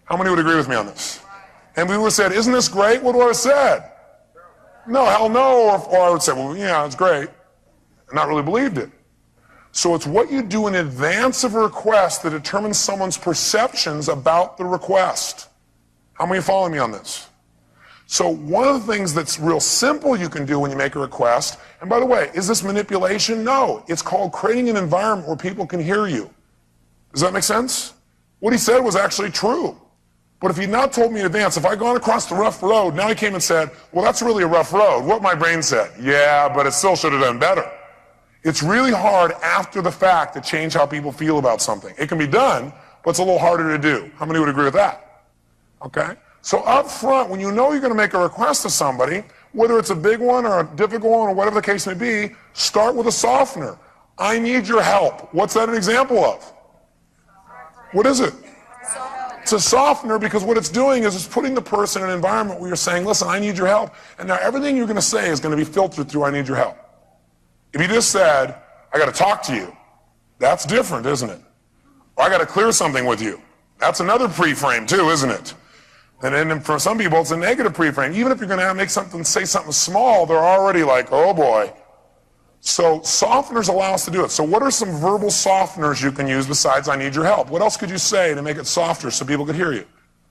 How many would agree with me on this? And we would have said, isn't this great? What would I have said? No, hell no. Or I would say, well, yeah, it's great. And not really believed it. So it's what you do in advance of a request that determines someone's perceptions about the request. How many are following me on this? So one of the things that's real simple you can do when you make a request, and by the way, is this manipulation? No. It's called creating an environment where people can hear you. Does that make sense? What he said was actually true. But if he'd not told me in advance, if I'd gone across the rough road, now he came and said, well, that's really a rough road. What my brain said, yeah, but it still should have done better. It's really hard after the fact to change how people feel about something. It can be done, but it's a little harder to do. How many would agree with that? Okay? So up front, when you know you're going to make a request to somebody, whether it's a big one or a difficult one or whatever the case may be, start with a softener. I need your help. What's that an example of? What is it? It's a softener, because what it's doing is it's putting the person in an environment where you're saying, listen, I need your help. And now everything you're going to say is going to be filtered through I need your help. If you just said, I got to talk to you, that's different, isn't it? Or I got to clear something with you. That's another pre-frame too, isn't it? And then for some people, it's a negative pre-frame. Even if you're going to make something, say something small, they're already like, oh boy. So softeners allow us to do it. So what are some verbal softeners you can use besides I need your help? What else could you say to make it softer so people could hear you?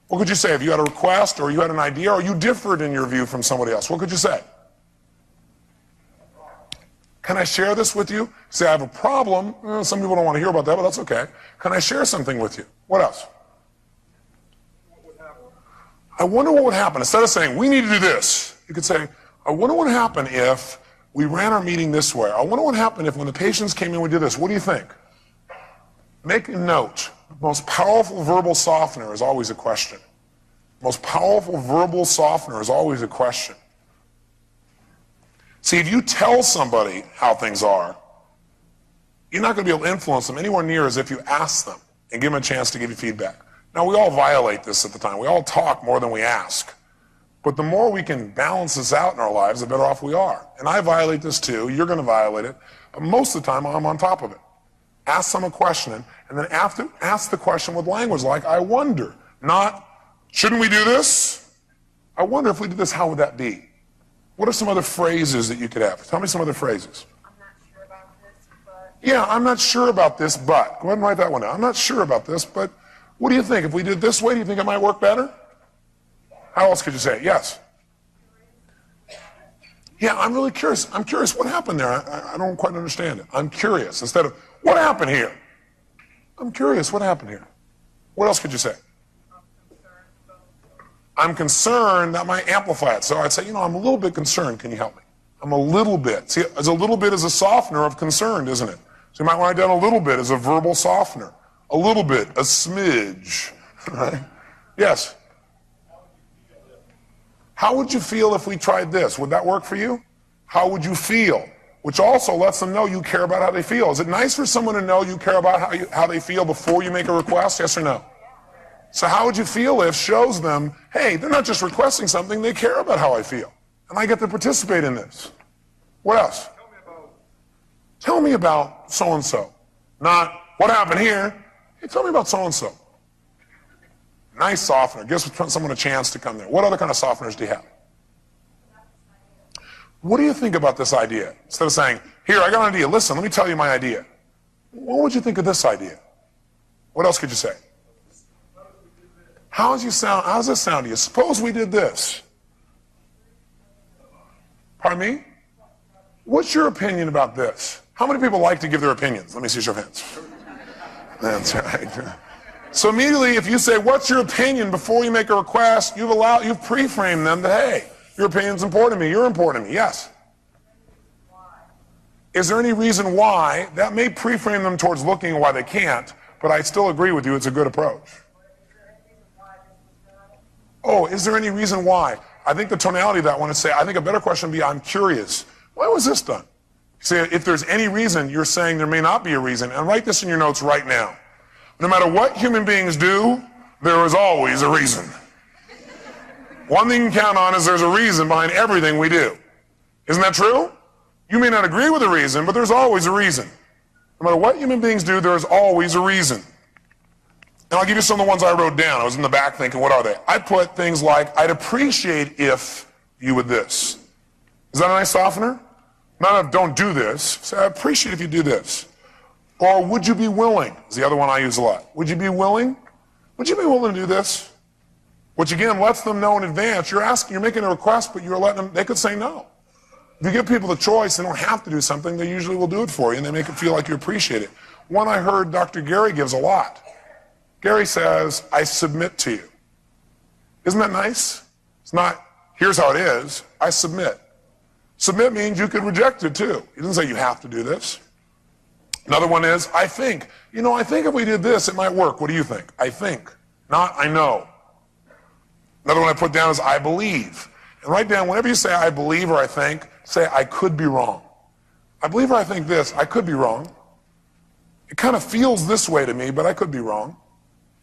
What could you say if you had a request or you had an idea or you differed in your view from somebody else? What could you say? Can I share this with you? Say I have a problem. Some people don't want to hear about that, but that's okay. Can I share something with you? What else? I wonder what would happen. Instead of saying, we need to do this, you could say, I wonder what would happen if we ran our meeting this way. I wonder what would happen if when the patients came in, we did this. What do you think? Make a note. The most powerful verbal softener is always a question. The most powerful verbal softener is always a question. See, if you tell somebody how things are, you're not going to be able to influence them anywhere near as if you ask them and give them a chance to give you feedback. Now, we all violate this at the time. We all talk more than we ask. But the more we can balance this out in our lives, the better off we are. And I violate this too. You're going to violate it. But most of the time, I'm on top of it. Ask them a question, and then after, ask the question with language like, I wonder. Not, shouldn't we do this? I wonder if we did this, how would that be? What are some other phrases that you could have? Tell me some other phrases. I'm not sure about this, but... Yeah, I'm not sure about this, but. Go ahead and write that one down. I'm not sure about this, but what do you think? If we did it this way, do you think it might work better? How else could you say it? Yes. Yeah, I'm really curious. I'm curious what happened there. I don't quite understand it. I'm curious. Instead of, what happened here? I'm curious, what happened here? What else could you say? I'm concerned. That might amplify it. So I'd say, I'm a little bit concerned. Can you help me? I'm a little bit. See, as a little bit is a softener of concerned, isn't it? So you might write down a little bit as a verbal softener. A little bit, a smidge. Right? Yes? How would you feel if we tried this? Would that work for you? How would you feel? Which also lets them know you care about how they feel. Is it nice for someone to know you care about how they feel before you make a request? Yes or no? So how would you feel if shows them, hey, they're not just requesting something, they care about how I feel. And I get to participate in this. What else? Tell me about so-and-so. Not, what happened here? Hey, tell me about so-and-so. Nice softener. Gives someone a chance to come there. What other kind of softeners do you have? What do you think about this idea? Instead of saying, here, I got an idea. Listen, let me tell you my idea. What would you think of this idea? What else could you say? How does this sound to you? Suppose we did this. Pardon me? What's your opinion about this? How many people like to give their opinions? Let me see your hands. That's right. So immediately, if you say, what's your opinion before you make a request, you've pre-framed them that, hey, your opinion's important to me, you're important to me. Yes? Is there any reason why? That may pre-frame them towards looking why they can't, but I still agree with you, it's a good approach. Oh, is there any reason why? I think the tonality of that one is say, I think a better question would be, I'm curious. Why was this done? See, if there's any reason, you're saying there may not be a reason. And write this in your notes right now. No matter what human beings do, there is always a reason. One thing you can count on is there's a reason behind everything we do. Isn't that true? You may not agree with the reason, but there's always a reason. No matter what human beings do, there is always a reason. And I'll give you some of the ones I wrote down. I was in the back thinking, what are they? I put things like, I'd appreciate if you would this. Is that a nice softener? Not a don't do this. Say, I appreciate if you do this. Or would you be willing? Is the other one I use a lot. Would you be willing? Would you be willing to do this? Which again lets them know in advance. You're asking, you're making a request, but you're letting them, they could say no. If you give people the choice, they don't have to do something, they usually will do it for you, and they make it feel like you appreciate it. One I heard Dr. Gary gives a lot. Gary says, I submit to you. Isn't that nice? It's not, here's how it is, I submit. Submit means you could reject it too. He doesn't say you have to do this. Another one is, I think. You know, I think if we did this, it might work. What do you think? I think, not I know. Another one I put down is I believe. And write down, whenever you say I believe or I think, say I could be wrong. I believe or I think this, I could be wrong. It kind of feels this way to me, but I could be wrong.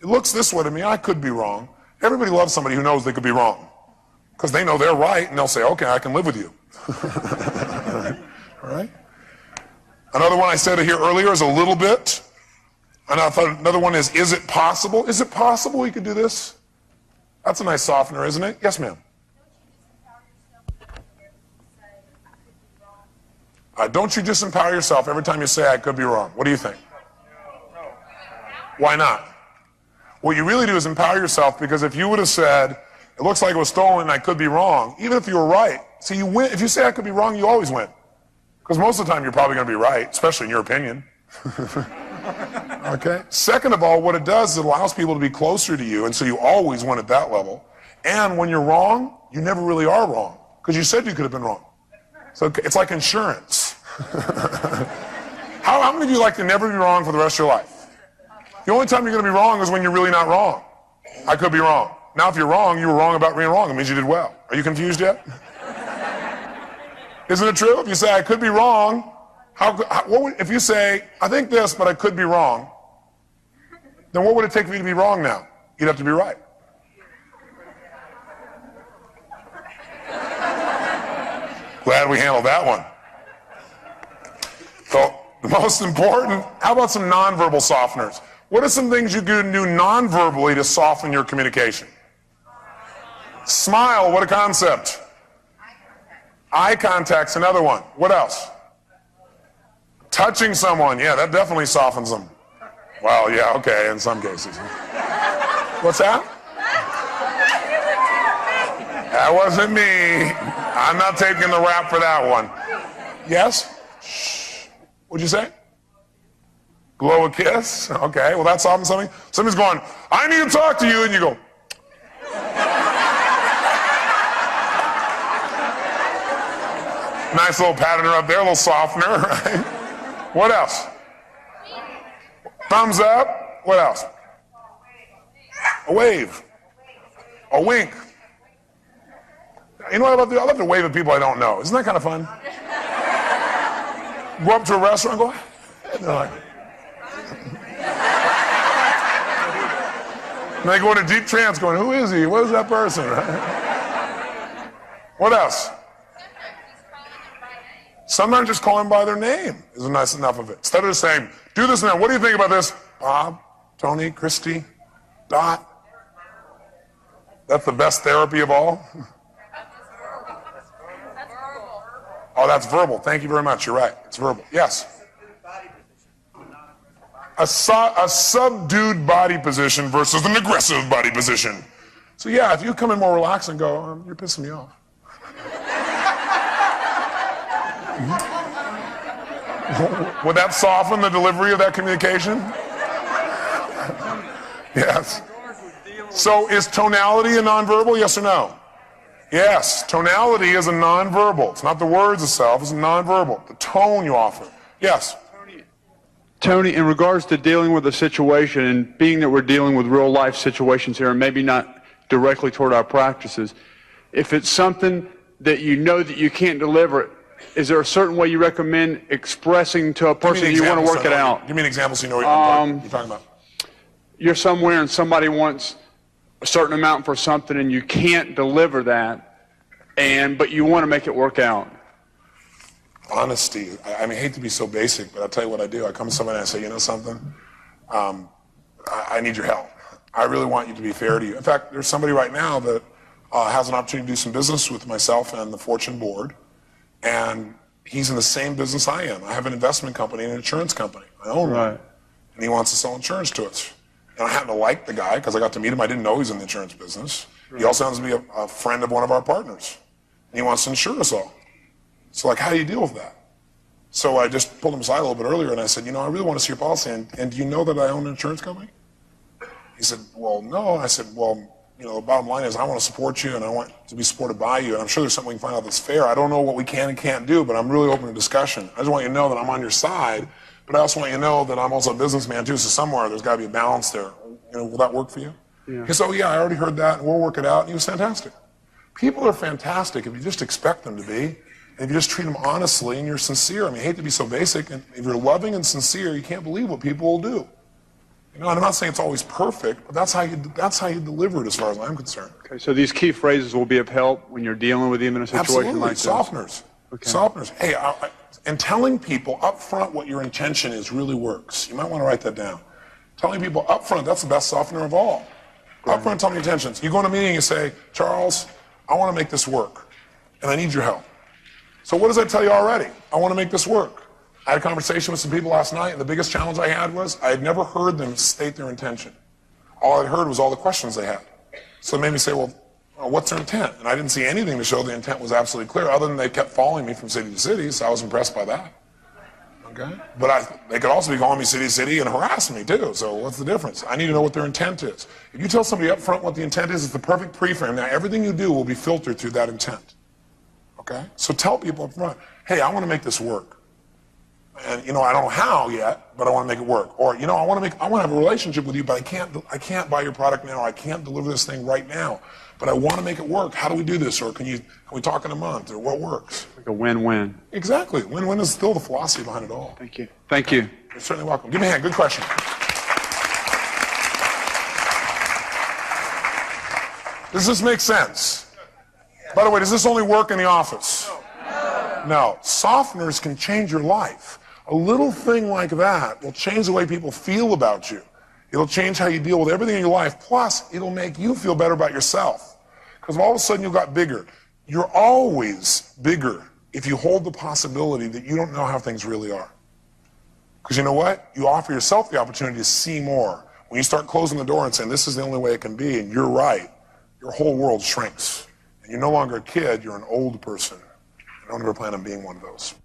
It looks this way to me, I could be wrong. Everybody loves somebody who knows they could be wrong. Because they know they're right, and they'll say, okay, I can live with you. All right? Another one I said here earlier is a little bit. And I thought another one is it possible? Is it possible we could do this? That's a nice softener, isn't it? Yes, ma'am. Don't you disempower yourself every time you say I could be wrong? What do you think? Why not? What you really do is empower yourself, because if you would have said, it looks like it was stolen and I could be wrong, even if you were right, see, you win. If you say I could be wrong, you always win. Because most of the time you're probably going to be right, especially in your opinion. Okay? Second of all, what it does is it allows people to be closer to you, and so you always win at that level. And when you're wrong, you never really are wrong, because you said you could have been wrong. So it's like insurance. How many of you like to never be wrong for the rest of your life? The only time you're going to be wrong is when you're really not wrong. I could be wrong. Now if you're wrong, you were wrong about being wrong. It means you did well. Are you confused yet? Isn't it true? If you say I could be wrong, if you say I think this, but I could be wrong, then what would it take for you to be wrong now? You'd have to be right. Glad we handled that one. So the most important, how about some nonverbal softeners? What are some things you can do nonverbally to soften your communication? Smile, what a concept. Eye contact's another one. What else? Touching someone, yeah, that definitely softens them. Well, yeah, okay, in some cases. What's that? That wasn't me. I'm not taking the rap for that one. Yes? Shh. What'd you say? Blow a kiss? Okay, well that's something. Somebody's going, I need to talk to you, and you go. Nice little patterner up there, a little softener, right? What else? Thumbs up. What else? A wave. A wink. You know what I love to do? I love to wave at people I don't know. Isn't that kind of fun? Go up to a restaurant and go, and they're like, and they go into deep trance going, who is he? What is that person? Right? What else? Sometimes just calling by their name is nice enough of it. Instead of just saying, do this now. What do you think about this? Bob, Tony, Christy, Dot. That's the best therapy of all. Oh, that's verbal. Thank you very much. You're right. It's verbal. Yes. A subdued body position versus an aggressive body position. So yeah, if you come in more relaxed and go, you're pissing me off. Would that soften the delivery of that communication? Yes. So is tonality a nonverbal? Yes or no? Yes. Tonality is a nonverbal. It's not the words itself. It's a nonverbal. The tone you offer. Yes. Tony, in regards to dealing with a situation, and being that we're dealing with real life situations here, and maybe not directly toward our practices, if it's something that you know that you can't deliver, is there a certain way you recommend expressing to a person that you want to work it out? Give me an example so you know what you're talking about. You're somewhere and somebody wants a certain amount for something and you can't deliver that, but you want to make it work out. Honesty. I mean, I hate to be so basic, but I'll tell you what I do. I come to somebody and I say, you know something? I need your help. I really want you to be fair to you. In fact, there's somebody right now that has an opportunity to do some business with myself and the Fortune board, and he's in the same business I am. I have an investment company and an insurance company. I own one. And he wants to sell insurance to us. And I happen to like the guy because I got to meet him. I didn't know he was in the insurance business. He also happens to be a friend of one of our partners. And he wants to insure us all. So, like, how do you deal with that? So I just pulled him aside a little bit earlier and I said, you know, I really want to see your policy. And do you know that I own an insurance company? He said, well, no. And I said, well, you know, the bottom line is I want to support you and I want to be supported by you. And I'm sure there's something we can find out that's fair. I don't know what we can and can't do, but I'm really open to discussion. I just want you to know that I'm on your side, but I also want you to know that I'm also a businessman too. So somewhere there's got to be a balance there. You know, will that work for you? Yeah. He said, oh, yeah, I already heard that and we'll work it out. And he was fantastic. People are fantastic if you just expect them to be. And if you just treat them honestly and you're sincere. I mean, I hate to be so basic. And if you're loving and sincere, you can't believe what people will do. You know, and I'm not saying it's always perfect, but that's how you deliver it as far as I'm concerned. Okay, so these key phrases will be of help when you're dealing with them in a situation like this? Softeners. Okay. Softeners. Hey, and telling people up front what your intention is really works. You might want to write that down. Telling people up front, that's the best softener of all. Right. Up front, tell me your intentions. You go in a meeting and you say, Charles, I want to make this work, and I need your help. So what does that tell you already? I want to make this work. I had a conversation with some people last night, and the biggest challenge I had was I had never heard them state their intention. All I'd heard was all the questions they had. So it made me say, well, what's their intent? And I didn't see anything to show the intent was absolutely clear, other than they kept following me from city to city, so I was impressed by that. Okay? But they could also be calling me city to city and harassing me too, so what's the difference? I need to know what their intent is. If you tell somebody up front what the intent is, it's the perfect pre-frame. Now, everything you do will be filtered through that intent. Okay? So tell people up front, hey, I want to make this work. And, you know, I don't know how yet, but I want to make it work. Or, you know, I want to have a relationship with you, but I can't buy your product now. I can't deliver this thing right now, but I want to make it work. How do we do this? Or can we talk in a month? Or what works? Like a win-win. Exactly. Win-win is still the philosophy behind it all. Thank you. Thank you. You're certainly welcome. Give me a hand. Good question. Does this make sense? By the way, does this only work in the office? No. Softeners can change your life. A little thing like that will change the way people feel about you. It'll change how you deal with everything in your life. Plus, it'll make you feel better about yourself. Because all of a sudden you got bigger. You're always bigger if you hold the possibility that you don't know how things really are. Because you know what? You offer yourself the opportunity to see more. When you start closing the door and saying, this is the only way it can be, and you're right, your whole world shrinks. And you're no longer a kid, you're an old person. I don't ever plan on being one of those.